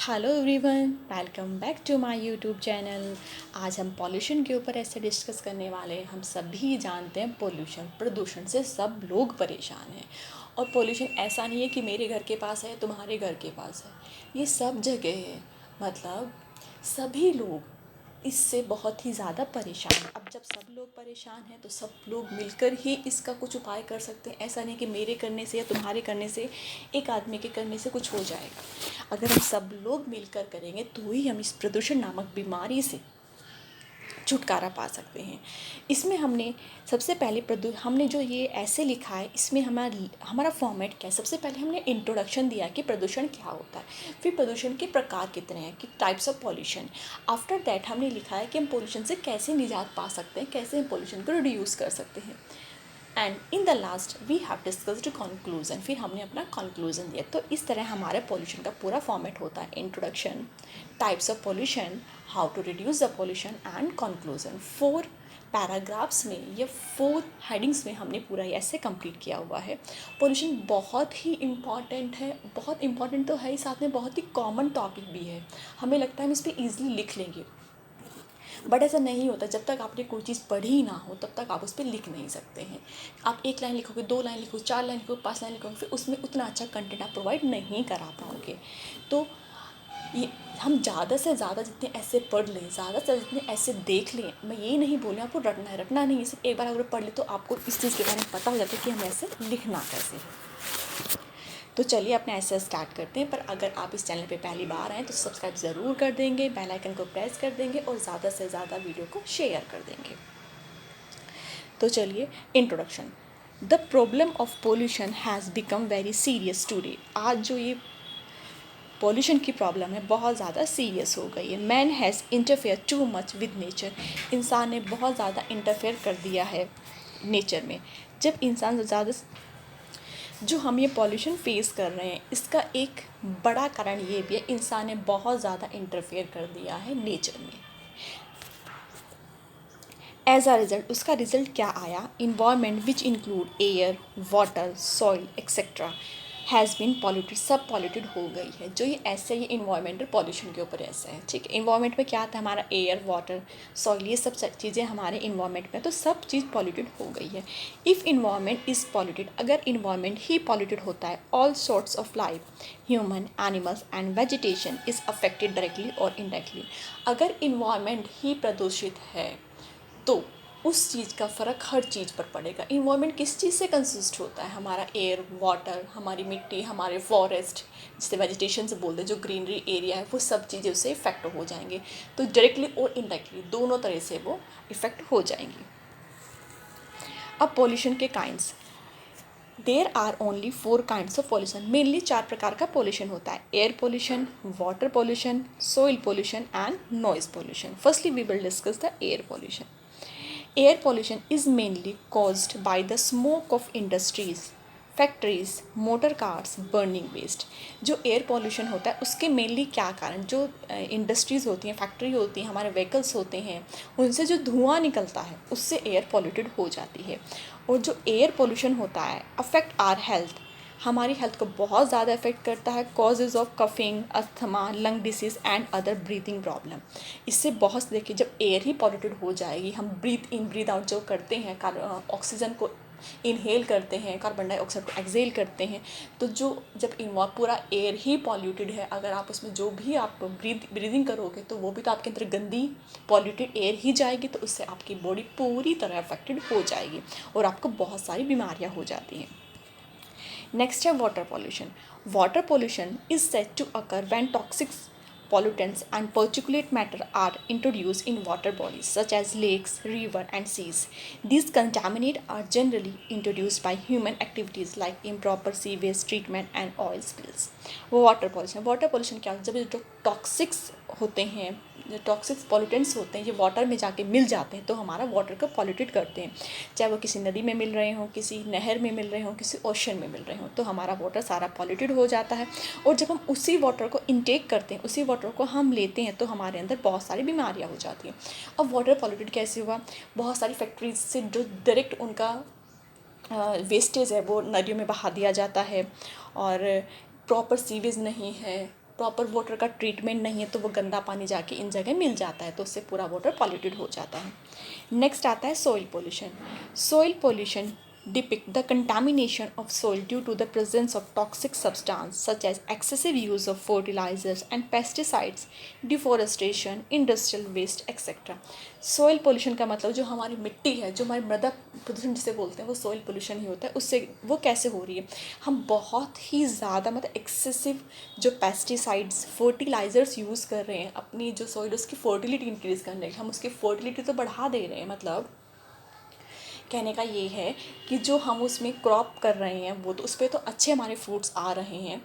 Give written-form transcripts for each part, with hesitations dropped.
Hello everyone, welcome back to my YouTube channel. आज हम pollution के ऊपर ऐसे डिस्कस करने वाले हैं। हम सभी जानते हैं पोल्यूशन, प्रदूषण से सब लोग परेशान हैं। और पोल्यूशन ऐसा नहीं है कि मेरे घर के पास है, तुम्हारे घर के पास है, ये सब जगह है। मतलब सभी लोग इससे बहुत ही ज़्यादा परेशान हैं। अब जब सब लोग परेशान हैं तो सब लोग मिलकर ही इसका कुछ उपाय कर सकते हैं। ऐसा नहीं कि मेरे करने से या तुम्हारे करने से, एक आदमी के करने से कुछ हो जाएगा। अगर हम सब लोग मिलकर करेंगे तो ही हम इस प्रदूषण नामक बीमारी से छुटकारा पा सकते हैं। इसमें हमने सबसे पहले हमने जो ये ऐसे लिखा है, इसमें हमारा फॉर्मेट क्या है। सबसे पहले हमने इंट्रोडक्शन दिया कि प्रदूषण क्या होता है, फिर प्रदूषण के प्रकार कितने हैं, कि types of pollution. After that हमने लिखा है कि हम पॉल्यूशन से कैसे निजात पा सकते हैं, कैसे हम पॉल्यूशन को रिड्यूस कर सकते हैं। And in the last we have discussed conclusion. फिर हमने अपना कंक्लूजन दिया। तो इस तरह हमारे पॉल्यूशन का पूरा फॉर्मेट होता है: introduction, types of pollution, how to reduce the pollution and conclusion. 4 paragraphs में या 4 हेडिंग्स में हमने पूरा ऐसे कंप्लीट किया हुआ है। पॉल्यूशन बहुत ही इम्पॉर्टेंट है, बहुत इम्पॉर्टेंट तो है ही, साथ में बहुत ही कॉमन टॉपिक भी है। हमें लगता है हम इस पर ईजिली लिख लेंगे, बट ऐसा नहीं होता। जब तक आपने कोई चीज़ पढ़ी ना हो तब तक आप उस पर लिख नहीं सकते हैं। आप 1 लाइन लिखोगे, 2 लाइन लिखोगे, 4 लाइन लिखोगे, 5 लाइन लिखोगे, फिर उसमें उतना अच्छा कंटेंट आप प्रोवाइड नहीं करा पाओगे। तो ये हम ज़्यादा से ज़्यादा जितने ऐसे पढ़ लें, ज़्यादा से जितने ऐसे देख लें। मैं ये नहीं बोल रही आपको रटना है, रटना नहीं है। सिर्फ एक बार अगर पढ़ ले तो आपको इस चीज़ के बारे में पता हो जाता है कि हमें ऐसे लिखना कैसे है। तो चलिए अपने ऐसे स्टार्ट करते हैं। पर अगर आप इस चैनल पे पहली बार आएँ तो सब्सक्राइब ज़रूर कर देंगे, बेल आइकन को प्रेस कर देंगे और ज़्यादा से ज़्यादा वीडियो को शेयर कर देंगे। तो चलिए, introduction. The problem of pollution has become very serious today. आज जो ये पॉल्यूशन की प्रॉब्लम है बहुत ज़्यादा सीरियस हो गई है। Man has interfere too much with nature. इंसान ने बहुत ज़्यादा इंटरफेयर कर दिया है नेचर में। जब इंसान ज़्यादा जो हम ये पॉल्यूशन फेस कर रहे हैं, इसका एक बड़ा कारण ये भी है, इंसान ने बहुत ज़्यादा इंटरफेयर कर दिया है नेचर में। एज अ रिजल्ट, उसका रिजल्ट क्या आया? Environment which include air, water, soil etcetera has been polluted. सब पॉल्यूटेड हो गई है। जो ये ऐसे ही इन्वायरमेंटल पॉल्यूशन के ऊपर ऐसा है, ठीक है। इन्वायरमेंट में क्या आता है? हमारा एयर, वाटर, सॉइल, ये सब चीज़ें हमारे इन्वायरमेंट में, तो सब चीज़ पॉल्यूटेड हो गई है। इफ़ इन्वायरमेंट इज़ पॉल्यूटेड, अगर इन्वायरमेंट ही पॉल्यूटेड होता है, all sorts of life, human, animals and vegetation is affected directly और इनडायरेक्टली। अगर इन्वायरमेंट ही प्रदूषित है तो उस चीज़ का फ़र्क हर चीज़ पर पड़ेगा। इन्वायरमेंट किस चीज़ से कंसिस्ट होता है? हमारा एयर, वाटर, हमारी मिट्टी, हमारे फॉरेस्ट, जिसे वेजिटेशन से बोलते हैं, जो ग्रीनरी एरिया है, वो सब चीज़ें उससे इफ़ेक्ट हो जाएंगे। तो डायरेक्टली और इनडायरेक्टली दोनों तरह से वो इफ़ेक्ट हो जाएंगी। अब पॉल्यूशन के kinds, there are only 4 kinds of pollution. Mainly 4 प्रकार का पॉल्यूशन होता है: air pollution, water pollution, soil pollution and noise pollution. Firstly we will discuss the air pollution. Air pollution is mainly caused by the smoke of industries, factories, motor cars, burning waste. जो air pollution होता है उसके mainly क्या कारण, जो industries होती हैं, factory होती हैं, हमारे व्हीकल्स होते हैं, उनसे जो धुआं निकलता है उससे एयर पॉल्यूटेड हो जाती है। और जो एयर पॉल्यूशन होता है अफेक्ट आर हेल्थ, हमारी हेल्थ को बहुत ज़्यादा इफेक्ट करता है। Causes of coughing, asthma, lung disease and other breathing problem. इससे बहुत, देखिए, जब एयर ही पॉल्यूटेड हो जाएगी, हम ब्रीथ इन ब्रीथ आउट जो करते हैं, ऑक्सीजन को इनहेल करते हैं, कार्बन डाइऑक्साइड को एक्सेल करते हैं, तो जो जब पूरा एयर ही पॉल्यूटेड है, अगर आप उसमें जो भी आप ब्रीदिंग करोगे तो वो भी तो आपके अंदर गंदी पॉल्यूटेड एयर ही जाएगी। तो उससे आपकी बॉडी पूरी तरह अफेक्टेड हो जाएगी और आपको बहुत सारी बीमारियाँ हो जाती हैं। Next है water pollution. Water pollution is said to occur when toxic pollutants and particulate matter are introduced in water bodies such as lakes, river and seas. These contaminants are generally introduced by human activities like improper sewage treatment and oil spills. Water pollution क्या है? जब जो toxics होते हैं, जो toxic pollutants होते हैं, ये वाटर में जाके मिल जाते हैं तो हमारा वाटर को पॉल्यूटेड करते हैं। चाहे वो किसी नदी में मिल रहे हों, किसी नहर में मिल रहे हों, किसी ओशन में मिल रहे हों, तो हमारा वाटर सारा पॉल्यूटेड हो जाता है। और जब हम उसी वाटर को इनटेक करते हैं, उसी वाटर को हम लेते हैं, तो हमारे अंदर बहुत सारी बीमारियाँ हो जाती हैं। अब वाटर पॉल्यूटेड कैसे हुआ? बहुत सारी फैक्ट्रीज से जो डायरेक्ट उनका वेस्टेज है वो नदियों में बहा दिया जाता है, और प्रॉपर सीवेज नहीं है, प्रॉपर वाटर का ट्रीटमेंट नहीं है तो वो गंदा पानी जाके इन जगह मिल जाता है, तो उससे पूरा वाटर पॉल्यूटेड हो जाता है। नेक्स्ट आता है soil pollution. Soil pollution depict the contamination of soil due to the presence of toxic substance such as excessive use of fertilizers and pesticides, deforestation, industrial waste, etc. Soil pollution का मतलब जो हमारी मिट्टी है, जो हमारी मृदा प्रदूषण जिसे बोलते हैं, वो सॉइल पोल्यूशन ही होता है। उससे वो कैसे हो रही है, हम बहुत ही ज़्यादा मतलब एक्सेसिव जो पेस्टिसाइड्स फर्टिलाइज़र्स यूज़ कर रहे हैं अपनी जो सॉइल उसकी फर्टिलिटी इंक्रीज़ करने के, हम उसकी फर्टिलिटी तो बढ़ा दे रहे हैं। मतलब कहने का ये है कि जो हम उसमें क्रॉप कर रहे हैं वो तो उस पर तो अच्छे हमारे फ्रूट्स आ रहे हैं,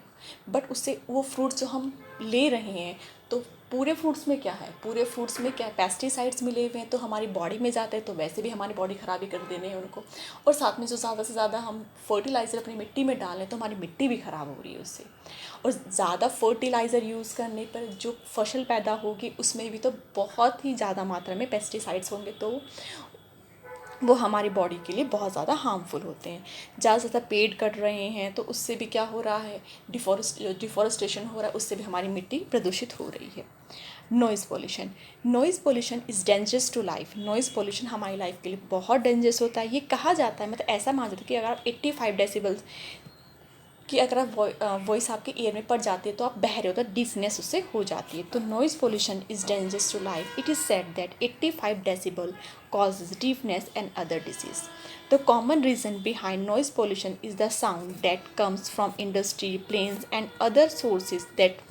बट उससे वो फ्रूट्स जो हम ले रहे हैं तो पूरे फ्रूट्स में क्या है, पूरे फ्रूट्स में क्या पेस्टिसाइड्स मिले हुए हैं, तो हमारी बॉडी में जाते हैं तो वैसे भी हमारी बॉडी ख़राबी कर दे रहे हैं उनको। और साथ में जो ज़्यादा से ज़्यादा हम फर्टिलाइज़र अपनी मिट्टी में डालें तो हमारी मिट्टी भी ख़राब हो रही है उससे। और ज़्यादा फर्टिलाइज़र यूज़ करने पर जो फसल पैदा होगी उसमें भी तो बहुत ही ज़्यादा मात्रा में पेस्टिसाइड्स होंगे, तो वो हमारी बॉडी के लिए बहुत ज़्यादा हार्मफुल होते हैं। ज़्यादा से ज़्यादा पेड़ कट रहे हैं तो उससे भी क्या हो रहा है, डिफॉरेस्टेशन हो रहा है, उससे भी हमारी मिट्टी प्रदूषित हो रही है। Noise pollution. Noise pollution is dangerous to life. Noise pollution हमारी लाइफ के लिए बहुत डेंजरस होता है। ये कहा जाता है, मतलब ऐसा माना जाता है कि अगर आप 85 डेसिबल्स कि अगर आप वॉइस आपके ईयर में पड़ जाती है तो आप बह रहे हो, तो डीफनेस उससे हो जाती है। तो noise pollution is dangerous to life. It is said that 85 decibel causes deafness and other disease. The common reason behind noise pollution is the sound that comes from industry, planes and other sources that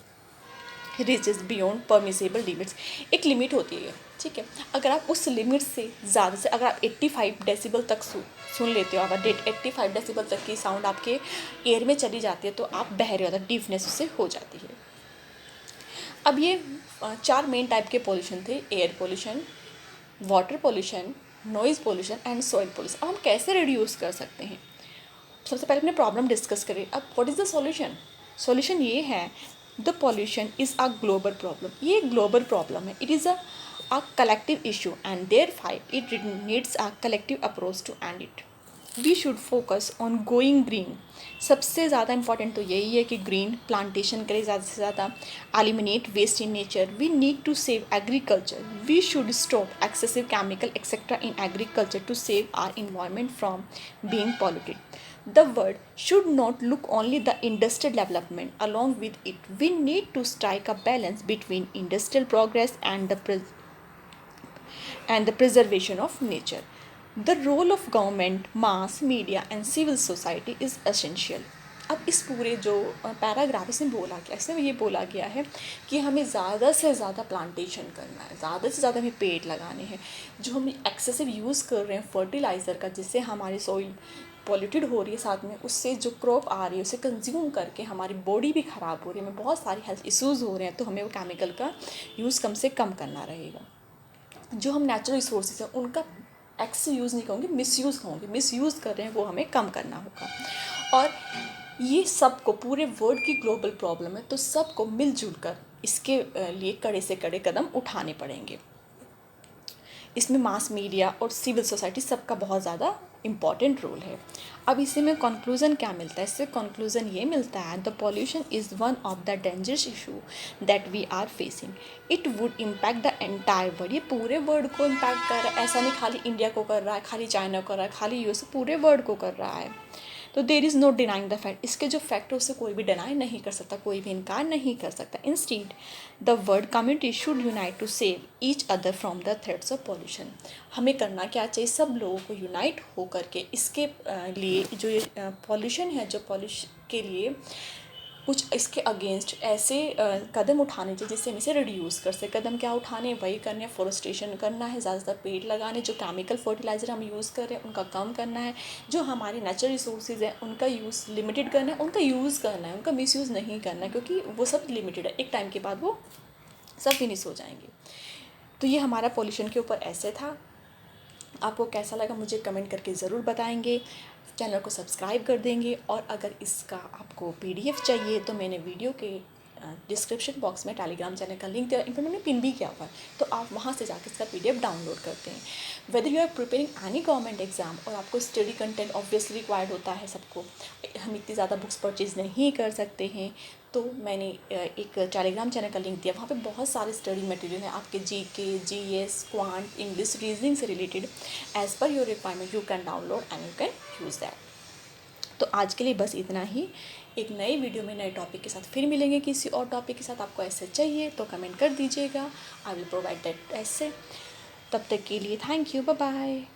reaches beyond permissible limits. एक limit होती है, ठीक है। अगर आप उस limit से ज़्यादा से अगर आप 85 डेसिबल तक सुन लेते हो, अगर 85 डेसिबल तक की साउंड आपके एयर में चली जाती है तो आप बह रहे हो, तो डीफनेस उससे हो जाती है। अब ये 4 मेन टाइप के पोल्यूशन थे, air pollution, water pollution, noise pollution and soil pollution. अब हम कैसे रिड्यूस कर सकते हैं, सबसे पहले अपने प्रॉब्लम डिस्कस करें। अब what is the solution. Solution ये है, the pollution is a global problem. ये ग्लोबल प्रॉब्लम है, it is a collective issue and there fight it needs a collective approach to end it. We should focus on going green. सबसे ज़्यादा important तो यही है कि green plantation करें ज़्यादा से ज़्यादा, eliminate waste in nature. We need to save agriculture. We should stop excessive chemical etcetera in agriculture to save our environment from being polluted. The world should not look only the industrial development. Along with it, we need to strike a balance between industrial progress and the preservation of nature. The role of government, mass media and civil society is essential. अब इस पूरे जो paragraph इसमें बोला गया, इसमें ये बोला गया है कि हमें ज़्यादा से ज़्यादा प्लांटेशन करना है, ज़्यादा से ज़्यादा हमें पेड़ लगाने हैं। जो हम एक्सेसिव यूज़ कर रहे हैं फर्टिलाइज़र का, जिससे हमारी सॉइल पॉल्यूटेड हो रही है, साथ में उससे जो क्रॉप आ रही है उसे कंज्यूम करके हमारी बॉडी भी ख़राब हो रही है, हमें बहुत सारी हेल्थ इश्यूज़ हो रहे हैं, तो हमें वो केमिकल का यूज़ कम से कम करना रहेगा। जो हम नेचुरल रिसोर्सेज हैं उनका एक्स यूज़ नहीं कहूँगी, मिसयूज़ कहूँगी, मिसयूज़ कर रहे हैं वो हमें कम करना होगा। और ये सबको पूरे वर्ल्ड की ग्लोबल प्रॉब्लम है, तो सबको मिलजुल कर इसके लिए कड़े से कड़े कदम उठाने पड़ेंगे। इसमें मास मीडिया और सिविल सोसाइटी सबका बहुत ज़्यादा इम्पॉर्टेंट रोल है। अब इसी में कंक्लूज़न क्या मिलता है, इससे कंक्लूज़न ये मिलता है, the pollution is one of the dangerous issue that we are facing. It would impact the entire world. ये पूरे वर्ल्ड को इम्पैक्ट कर रहा है, ऐसा नहीं खाली इंडिया को कर रहा है, खाली चाइना को कर रहा है, खाली यूएस, पूरे वर्ल्ड को कर रहा है। तो there is no denying the fact. इसके जो फैक्ट है उससे कोई भी डिनाई नहीं कर सकता, कोई भी इनकार नहीं कर सकता। Instead the world community should unite to save each other from the threats of pollution. हमें करना क्या चाहिए, सब लोगों को यूनाइट हो करके इसके लिए जो ये पॉल्यूशन है, जो पॉल्यूशन के लिए कुछ इसके अगेंस्ट ऐसे कदम उठाने चाहिए जिससे हम इसे रिड्यूस कर सकें। कदम क्या उठाने, वही करने हैं, फॉरेस्टेशन करना है, ज़्यादा से ज़्यादा पेड़ लगाने, जो केमिकल फर्टिलाइज़र हम यूज़ कर रहे हैं उनका कम करना है, जो हमारे नेचुरल रिसोर्सेज हैं उनका यूज़ लिमिटेड करना है, उनका यूज़ करना है, उनका मिसयूज़ नहीं करना है, क्योंकि वो सब लिमिटेड है, एक टाइम के बाद वो सब फिनिश हो जाएंगे। तो ये हमारा पॉल्यूशन के ऊपर ऐसे था। आपको कैसा लगा मुझे कमेंट करके ज़रूर बताएंगे, चैनल को सब्सक्राइब कर देंगे। और अगर इसका आपको PDF चाहिए तो मैंने वीडियो के डिस्क्रिप्शन बॉक्स में टेलीग्राम चैनल का लिंक दिया, इनफैक्ट मैंने पिन भी किया हुआ है, तो आप वहाँ से जाकर इसका PDF डाउनलोड करते हैं। Whether you are preparing any government exam और आपको स्टडी कंटेंट ऑब्वियसली रिक्वायर्ड होता है सबको, हम इतनी ज़्यादा बुक्स परचेज नहीं कर सकते हैं, तो मैंने एक टेलीग्राम चैनल का लिंक दिया, वहाँ पे बहुत सारे स्टडी मटेरियल है आपके GK GS quant English reasoning से रिलेटेड। As per your requirement you can download and you can use that. तो आज के लिए बस इतना ही। एक नए वीडियो में नए टॉपिक के साथ फिर मिलेंगे। किसी और टॉपिक के साथ आपको ऐसे चाहिए तो कमेंट कर दीजिएगा, आई विल प्रोवाइड दैट ऐसे। तब तक के लिए थैंक यू, बाय बाय।